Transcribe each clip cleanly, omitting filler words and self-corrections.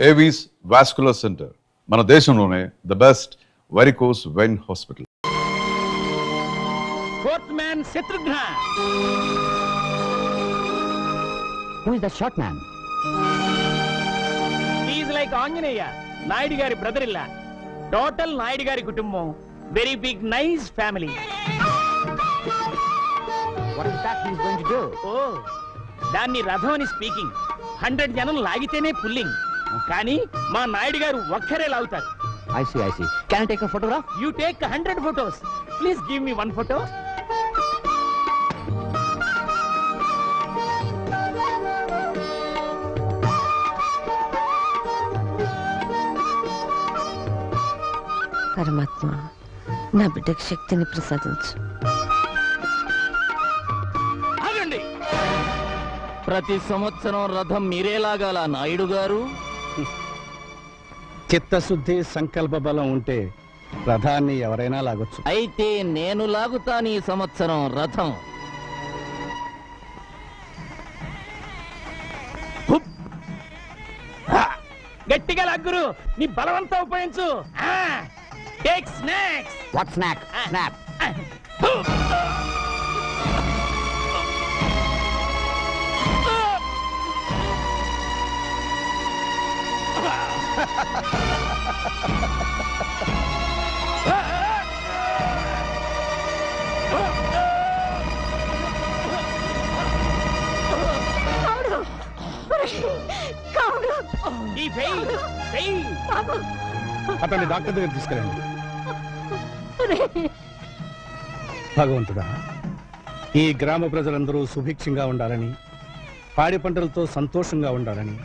Avis vascular centre, మన దేశంలోనే the best varicose vein hospital. Fourth man Shatrugna. Who is that short man? He is like Anjaneya, Naidu gari brother-in-law. Total Naidu gari kutumbam. Very big, nice family. What is that he is going to do? Oh, దాన్ని రథం అని speaking. 100 జనం లాగితేనే pulling. కానీ మా నాయుడు గారు ఒక్కరే లాగుతారు. I see. Can I take a photograph? You take 100 photos. Please give me one photo. పరమాత్మ, నా బిడ్డకు శక్తిని ప్రసాదించు. ఆగండి. ప్రతి సంవత్సరం రథం మీరే లాగాల నాయుడు గారు. చిత్తశుద్ధి సంకల్ప బలం ఉంటే రథాన్ని ఎవరైనా లాగొచ్చు. అయితే నేను లాగుతాను ఈ సంవత్సరం రథం. గట్టిగా లాగురు. నీ బలవంతా ఉపయోగించు. Take snacks. What snack? Snap. ఈ ఫెయిల్. అతన్ని డాక్టర్ దగ్గర తీసుకెళ్ళండి. భగవంతుడా, ఈ గ్రామ ప్రజలందరూ సుభిక్షంగా ఉండాలని, పాడి పంటలతో సంతోషంగా ఉండాలని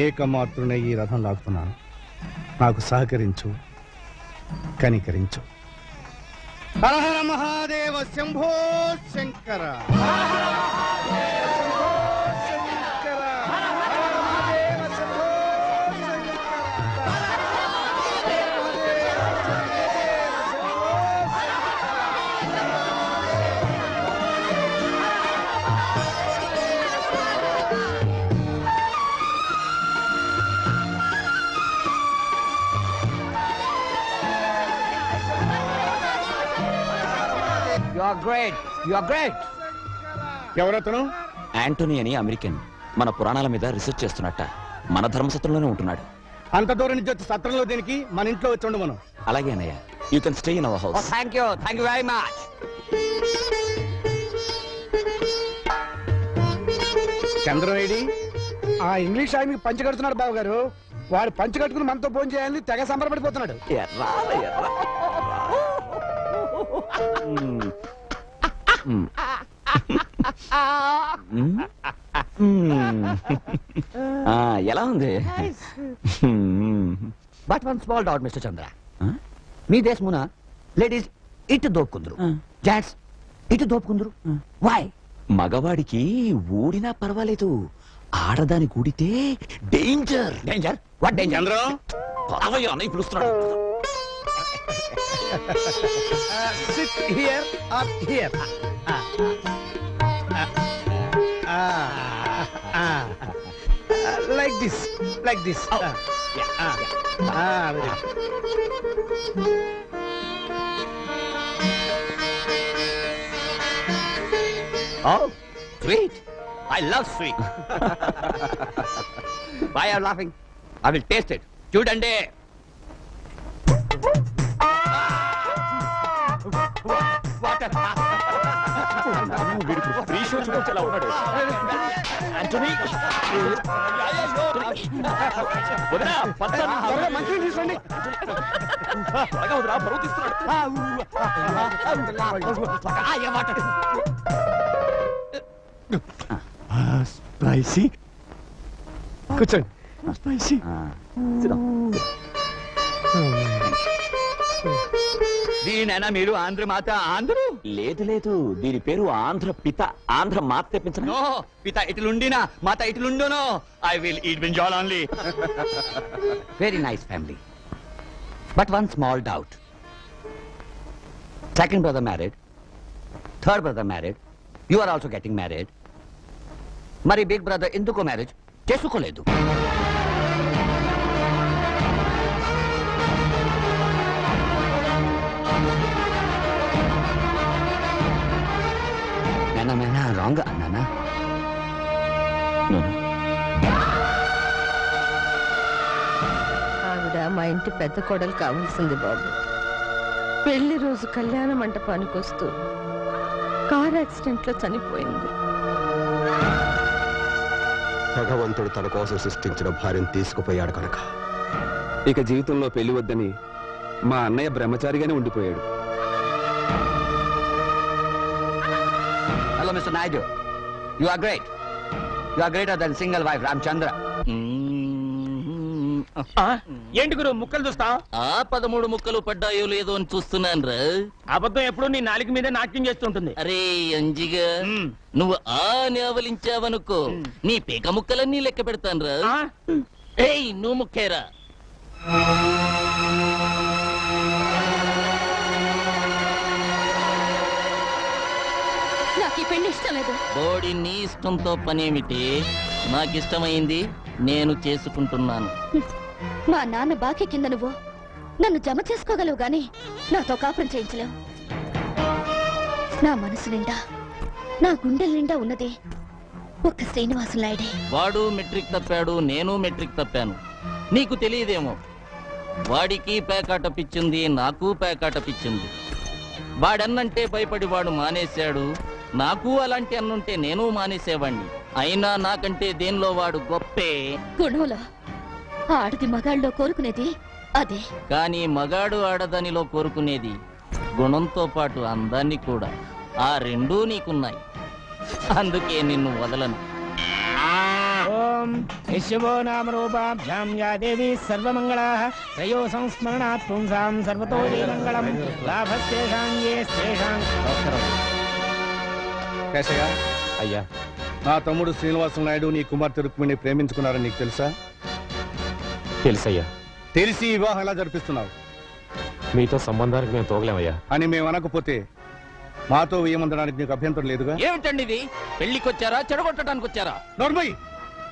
ఏకమాత్రునే ఈ రథం లాగుతున్నాను. నాకు సహకరించు, కనికరించు. Hara Hara Mahadeva Shambho Shankara. You are great. ఎవరతను? యాంటోనీ అని అమెరికన్. మన పురాణాల మీద రీసెర్చ్ చేస్తున్నట్ట. మన ధర్మసత్రంలోనే ఉంటున్నాడు. అంత దూరం నుంచి వచ్చి సత్రంలో దేనికి? మన ఇంట్లో వచ్చి ఉండు మనం. అలాగే అన్నయ్య. You can stay in our Oh, house. thank you very much. చంద్రవేడి ఆ ఇంగ్లీష్ ఆయన పంచి కడుతున్నాడు బాబు గారు. వాడు పంచి కట్టుకుని మనతో ఫోన్ చేయాలని తెగ సంబరపడిపోతున్నాడు. ఎలా ఉంది? But one small doubt, Mr. Chandra. మీ దేశమున లేడీస్ ఇటు దోపుకుందరు, జెంట్స్ ఇటు దోపుకుందరు. Why? మగవాడికి ఊడినా పర్వాలేదు, ఆడదాని కూడితే danger. Danger? What danger? Chandram, పదవయ్య అన్నయ్య పిలుస్తున్నాడు. sit here or here. Like this. Very good. Oh, sweet. I love sweet. Why are you laughing? I will taste it. చూడండి. మంచిగా తీసుకోండి. స్పైసీ. కూర్చోండి. స్పైసీ. దీనైనా మీరు ఆంధ్ర మాత ఆంధ్రు? లేదు, దీని పేరు ఆంధ్ర పిత. ఆంధ్ర మాత తెప్పించను. నో, పిత ఇటులుండినా మాత ఇటులుండును. I will eat brinjal only. Very nice family. But one small doubt. Second brother married, third brother married, you are also getting married. మరి బిగ్ బ్రదర్ ఎందుకు మ్యారేజ్ చేసుకోలేదు? రాంగ్ అన్నానా? ఆవిడ మా ఇంటి పెద్ద కోడలు కావాల్సింది బాబు. పెళ్లి రోజు కళ్యాణ మంటపానికి వస్తూ కార్ యాక్సిడెంట్ లో చనిపోయింది. భగవంతుడు తన కోసం సృష్టించిన భార్యను తీసుకుపోయాడు కనుక ఇక జీవితంలో పెళ్లి వద్దని మా అన్నయ్య బ్రహ్మచారిగానే ఉండిపోయాడు. Hello mister Naidu, you are great. You are greater than single wife Ramachandra. ఏంటి గురు ముక్కలు చూస్తా? ఆ 13 ముక్కలు పడ్డాయో లేదో అని చూస్తున్నాను రా. అబద్ధం ఎప్పుడు నీ నాలుగు మీదే నాట్యం చేస్తుంటుంది. అరే అంజిగా, నువ్వు ఆ నేవలించావనుకో నీ పీక ముక్కలన్నీ లెక్క పెడతాను రా. ఆ? ఏయ్ నువ్వు ముక్కేరా. నాకు ఈ పెళ్లి ఇష్టం లేదు. బోడి నీ ఇష్టంతో పనేమిటి? నాకిష్టమైంది నేను చేసుకుంటున్నాను. మా నాన్న బాకీ కింద నువ్వు నన్ను జమ చేసుకోగలవు గాని నాతో కాపురం చేయించలేవు. నా మనసు నిండా, నా గుండెల నిండా ఉన్నది ఒక్క శ్రీనివాసులు నాయుడే. వాడు మెట్రిక్ తప్పాడు, నేను మెట్రిక్ తప్పాను. నీకు తెలియదేమో, వాడికి పేకాట పిచ్చింది, నాకు పేకాట పిచ్చింది. వాడన్నంటే భయపడి వాడు మానేశాడు. నాకు అలాంటి అన్నుంటే నేను మానేసేవాణ్ణి. అయినా నాకంటే దేనిలో వాడు గొప్పే. గుణంలో ఆడది మగాళ్ళలో కోరుకునేది అదే. కానీ మగాడు ఆడదానిలో కోరుకునేది గుణంతో పాటు అందాన్ని కూడా. ఆ రెండూ నీకున్నాయి, అందుకే నిన్ను వదలను. ఓం యశవో నామ రూపాభ్యాం యా దేవి సర్వమంగళాః త్రయో సంస్మరణాత్ పుంసాం సర్వతో మంగళం లాభస్తేషాం యేస్తేషాం. కేశయ్య, అయ్యా, నా తమ్ముడు శ్రీనివాసులు నాయుడు నీ కుమార్తె రుక్మిణి ప్రేమించుకున్నారని నీకు తెలుసా? తెలుసయ్యా. తెలిసి ఈ వివాహం ఎలా జరిపిస్తున్నావు మీతో సంబంధానికి మేము తోగలేమయ్యా. అని మేము అనకపోతే మాతో వేయమందడానికి నీకు అభ్యంతరం లేదుగా? ఏమిటండి ఇది? పెళ్లికొచ్చారా చెడగొట్టడానికి వచ్చారా? నోర్మయ్,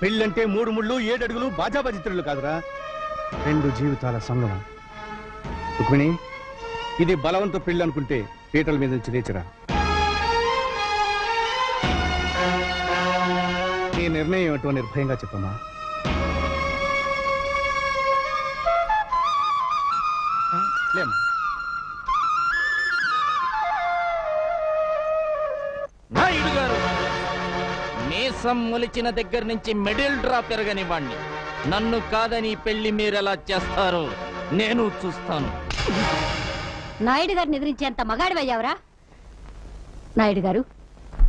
పెళ్ళంటే 3 ముళ్ళు 7 అడుగులు బాజాబాజిత్రులు కాదురా, 2 జీవితాల సంగమం. రుక్మిణి, ఇది బలవంత పెళ్లి అనుకుంటే పీటల మీద నుంచి లేచిరా. నీ నిర్ణయం ఏమిటో నిర్భయంగా చెప్పమ్మా. లేమ్మా. నాయుడు గారు, మీసం మొలిచిన దగ్గర నుంచి మిడిల్ డ్రా పెరగనివ్వండి. నన్ను కాదని పెళ్లి మీరెలా చేస్తారో నేను చూస్తాను. నాయుడు గారిని ఎదిరించేంత మగాడివయ్యావరా? నాయుడు గారు,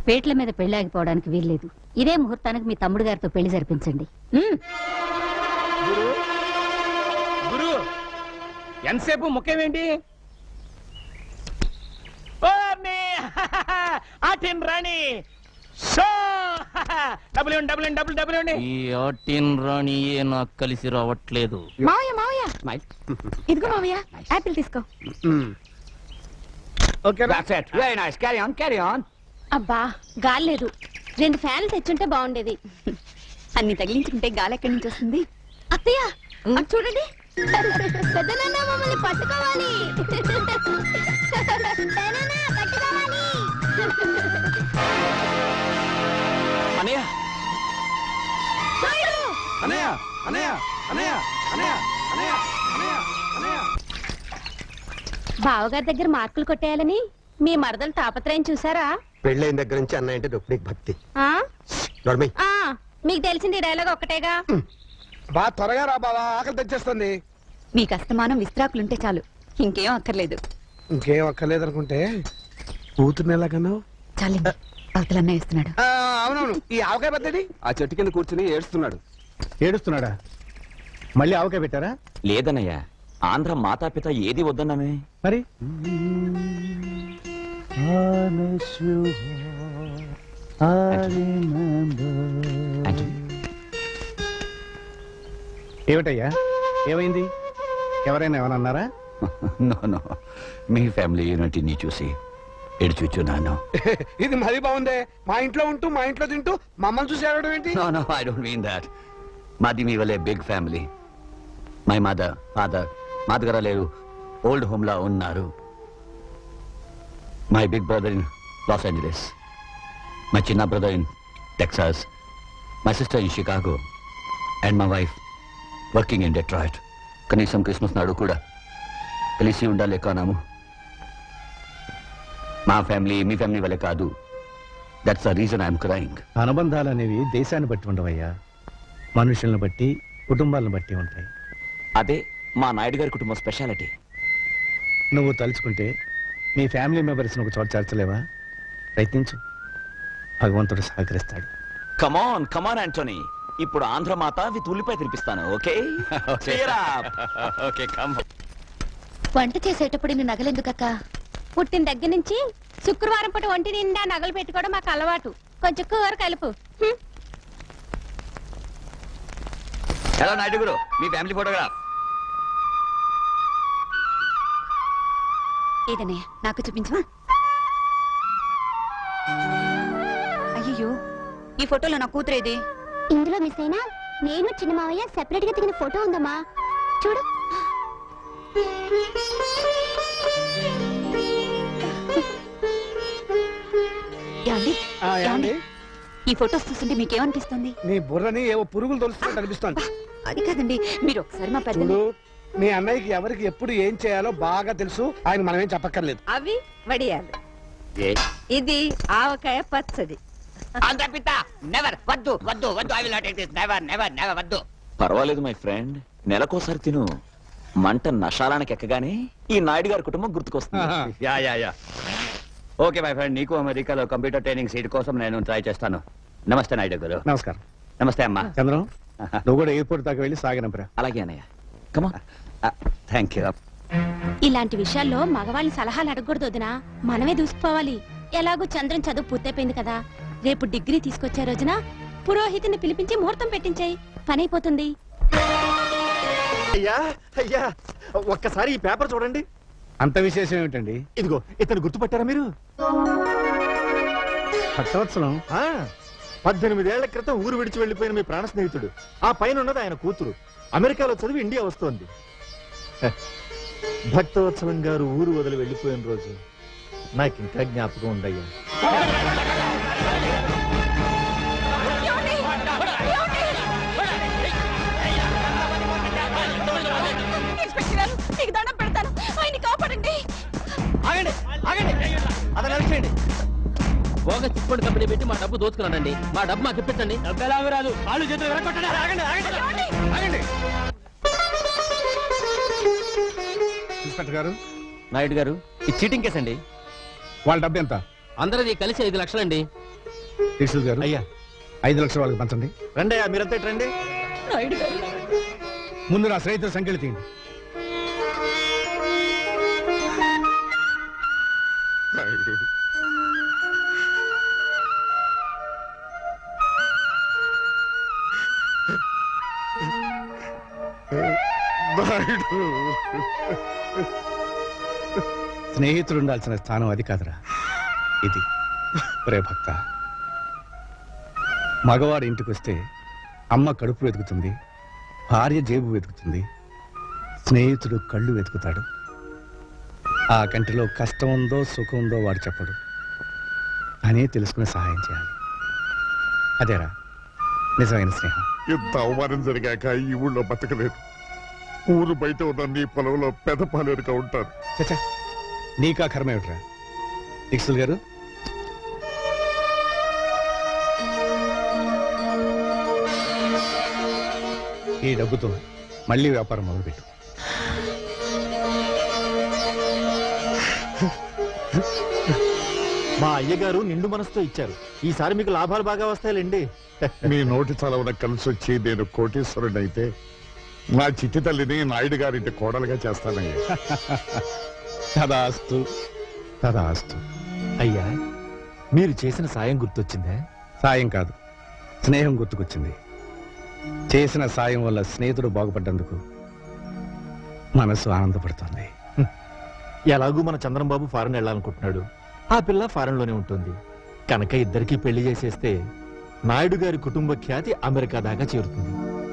పేట్ల మీద పెళ్లాగిపోవడానికి వీల్లేదు. ఇదే ముహూర్తానికి మీ తమ్ముడు గారితో పెళ్లి జరిపించండి. గురు గురు ఎంతసేపు ముఖ్యమేంటి? ఆటిన్ రాణి షో డబుల్ ఈ ఆటిన్ రాణియే నాకు కలిసి రావట్లేదు. మావయ్య మావయ్య, ఇదిగో మావయ్య, యాపిల్ తీసుకో. Very nice. Carry on, carry on. అబ్బా గాలి లేదు, 2 ఫ్యాన్లు తెచ్చుంటే బాగుండేది. అన్ని తగిలించుకుంటే గాలి ఎక్కడి నుంచి వస్తుంది? అత్తయ్య అటు చూడండి, పెద్దనాన్న మమ్మల్ని పట్టుకోవాలి. పెదనాన్న, పట్టుకోవాలి. అనయ్య, నాయుడు! అనయ్య, అనయ్య, అనయ్య, అనయ్య, అనయ్య, అనయ్య, అనయ్య. బావగారి దగ్గర మార్కులు కొట్టేయాలని మీ మరదలు తాపత్రయం చూసారా? పెళ్ళైన దగ్గర నుంచి అన్నయ్య అంటే రుక్మిణికి భక్తి. ఆ? నోర్మయ్, ఆ, మీకు తెలిసింది ఈ డైలాగ్ ఒక్కటేగా. బా త్వరగా రా బావా, ఆకలి తెచ్చేస్తుంది. మీకు అస్తమానం విస్త్రాకులుంటే చాలు, ఇంకేం అక్కర్లేదు. ఇంకేం అక్కర్లేదనుకుంటే కూతుర్ని ఎలాగన్నావు? చాలండి, అవతలన్న వేస్తున్నాడు. అవునవును, ఈ ఆవకాయ పెద్దది. ఆ చెట్టు కింద కూర్చుని ఏడుస్తున్నాడు. ఏడుస్తున్నాడా? మళ్ళీ ఆవకాయ పెట్టారా? లేదన్నయ్య, ఆంధ్ర మాతాపిత ఏది వద్దన్నామే. మరి ఏమిటయ్యా, ఏమైంది? ఎవరైనా ఏమైనా అన్నారా? నో, మీ ఫ్యామిలీ యూనిటీని చూసి ఎడుచుచున్నాను. ఇది మరీ బాగుందే, మా ఇంట్లో ఉంటూ మా ఇంట్లో తింటూ మమ్మల్ని చూసి ఏడవడం ఏంటి? No, I don't mean that. మాది మీ వల్లే big family. My mother, father, మాదగర లేరు, ఓల్డ్ హోమ్ లా ఉన్నారు. My big brother in Los my చిన్న brother in Texas, my sister in Chicago and my wife working in Detroit. కనీసం Christmas నాడు కూడా కలిసి ఉండాలి కానాము. మా ఫ్యామిలీ మీ ఫ్యామిలీ వల్లే కాదు. That's the reason I'm crying. అనుబంధాలు అనేవి దేశాన్ని బట్టి ఉండవయ్యా, మనుషులను బట్టి కుటుంబాలను బట్టి ఉంటాయి. అదే మా నాయుడు గారి కుటుంబం స్పెషాలిటీ. నువ్వు తలుచుకుంటే మీ ఫ్యామిలీ మెంబర్స్ని ఒక చోట చేర్చలేవా? ప్రయత్నించు, భగవంతుడు సహకరిస్తాడు. కమాన్ కమాన్ యాంటోనీ, ఇప్పుడు ఆంధ్రమాత విత్ ఉల్లిపాయ తినిపిస్తాను. Okay okay come. వంట చేసేటప్పుడు ఇన్ని నగలెందుకక్క? పుట్టిన దగ్గర నుంచి శుక్రవారం పూట ఒంటి నిండా నగలు పెట్టుకోవడం మాకు అలవాటు. కొంచెం కూర కలుపు. హలో నాయుడు గారు, మీ ఫ్యామిలీ ఫోటోగ్రాఫ్. ఏదనే నాకు చూపించవా? అయ్యో, ఈ ఫోటోలో నా కూతురేది? ఇందులో మిస్ అయినా నేను చిన్న మావయ్య సెపరేట్ గా దిగిన ఫోటో ఉందమ్మా, చూడు. ఏమండి? ఈ ఫోటోస్ చూస్తుంటే మీకేమనిపిస్తుంది? నీ బుర్రని ఏవో పురుగులు తొలుస్తున్నట్టు అనిపిస్తోంది. అది కాదండి, మీరు ఒకసారి మా పెద్ద. చూడు, మీ అన్నయ్యకి ఎవరికి ఎప్పుడు ఏం చేయాలో బాగా తెలుసు. ఆయన మనమేం చెప్పక్కర్లేదు. అవి వడియాలు, ఇది ఆవకాయ పచ్చడి. నెవర్ వద్దు వద్దు వద్దు. I will not take this. Never never never వద్దు. పర్వాలేదు మై ఫ్రెండ్, నెలకోసారి తిను. మంట నషాలానికి ఎక్కగానే ఈ నాయుడు గారి కుటుంబం గుర్తుకొస్తుంది. Yeah yeah yeah. Okay my friend, నీకు అమెరికాలో కంప్యూటర్ ట్రైనింగ్ సీట్ కోసం నేను ట్రై చేస్తాను. నమస్తే నాయుడు గారు. నమస్కారం. నమస్తే అమ్మా. చంద్రం, నువ్వు కూడా ఎయిర్పోర్ట్ దాకా వెళ్ళి సాగినంపరా. అలాగే అన్నయ్య. కమా. Thank you. ఇలాంటి విషయాల్లో మగవాళ్ళని సలహాలు అడగకూడదు వదినా, మనమే దూసుకుపోవాలి. ఎలాగో చంద్రం చదువు పూర్తయిపోయింది కదా, రేపు డిగ్రీ తీసుకొచ్చే రోజున పురోహితుని పిలిపించి ముహూర్తం పెట్టించాయి, పని అయిపోతుంది. అయ్యా అయ్యా, ఒక్కసారి ఈ పేపర్ చూడండి. అంత విశేషం ఏమిటండి? ఇదిగో, ఇతను గుర్తుపట్టారా మీరు? భక్తవత్సలం. 18 ఏళ్ల క్రితం ఊరు విడిచి వెళ్లిపోయిన మీ ప్రాణ స్నేహితుడు. ఆ పైన ఉన్నది ఆయన కూతురు, అమెరికాలో చదివి ఇండియా వస్తోంది. భక్తవత్సలం గారు ఊరు వదిలి వెళ్లిపోయిన రోజు నాకు ఇంకా జ్ఞాపకం ఉండయ్యా. మీకు దండం పెడతాను, ఆయన్ని కాపాడండి. ఆగండి ఆగండి, అతను అరెస్ట్ బోగ చిప్పటి కంపెనీ పెట్టి మా డబ్బు దోచుకున్నానండి. మా డబ్బు మాకు ఇప్పించండి. డబ్బు ఎలా రాదు, వాళ్ళు చేతులు విరగొట్టండి. ఆగండి ఆగండి ఆగండి. ఇన్స్పెక్టర్ గారు. నాయుడు గారు, ఇది చీటింగ్ కేసు అండి. వాళ్ళ డబ్బు ఎంత? అందరిది కలిసి 5 లక్షలండి. ఇన్స్పెక్టర్ గారు, అయ్యా 5 లక్షలు వాళ్ళకి పంచండి. రండి అయ్యా, మీరంతా రండి. ముందు నా స్నేహితుల సంఖ్యలు తీయండి. స్నేహితుడు ఉండాల్సిన స్థానం అది కాదురా, ఇది. ఒరే భక్త, మగవాడు ఇంటికి వస్తే అమ్మ కడుపు వెతుకుతుంది, భార్య జేబు వెతుకుతుంది, స్నేహితుడు కళ్ళు వెతుకుతాడు. ఆ కంటిలో కష్టం ఉందో సుఖం ఉందో వాడు చెప్పడు, అనే తెలుసుకుని సహాయం చేయాలి. అదేరా నిజమైన స్నేహం. ఎంత అవమానం జరిగాక ఈ ఊళ్ళో బతకలేదు. ఊరు బయట ఉన్న నీ పొలంలో పెదపాలేరుగా ఉంటారు. చచ్చా, నీకా కర్మ ఏమిట్రా? ఇక్సుల్ గారు, ఈ డబ్బుతో మళ్ళీ వ్యాపారం మొదలుపెట్టు. మా అయ్యగారు నిండు మనసుతో ఇచ్చారు. ఈసారి మీకు లాభాలు బాగా వస్తాయిలేండి. నీ నోటి చలవన కలిసి వచ్చి నేను కోటీశ్వరుడైతే నా చిట్టి తల్లిని నాయుడు గారింటి కోడలుగా చేస్తానయ్యా. తదాస్తు తదాస్తు. అయ్యా, మీరు చేసిన సాయం గుర్తొచ్చిందా? సాయం కాదు, స్నేహం గుర్తుకొచ్చింది. చేసిన సాయం వల్ల స్నేహితుడు బాగుపడ్డందుకు మనసు ఆనందపడుతుంది. ఎలాగూ మన చంద్రంబాబు ఫారెన్ వెళ్ళాలనుకుంటున్నాడు, ఆ పిల్ల ఫారెన్ లోనే ఉంటుంది కనుక ఇద్దరికి పెళ్లి చేసేస్తే నాయుడు గారి కుటుంబ ఖ్యాతి అమెరికా దాకా చేరుతుంది.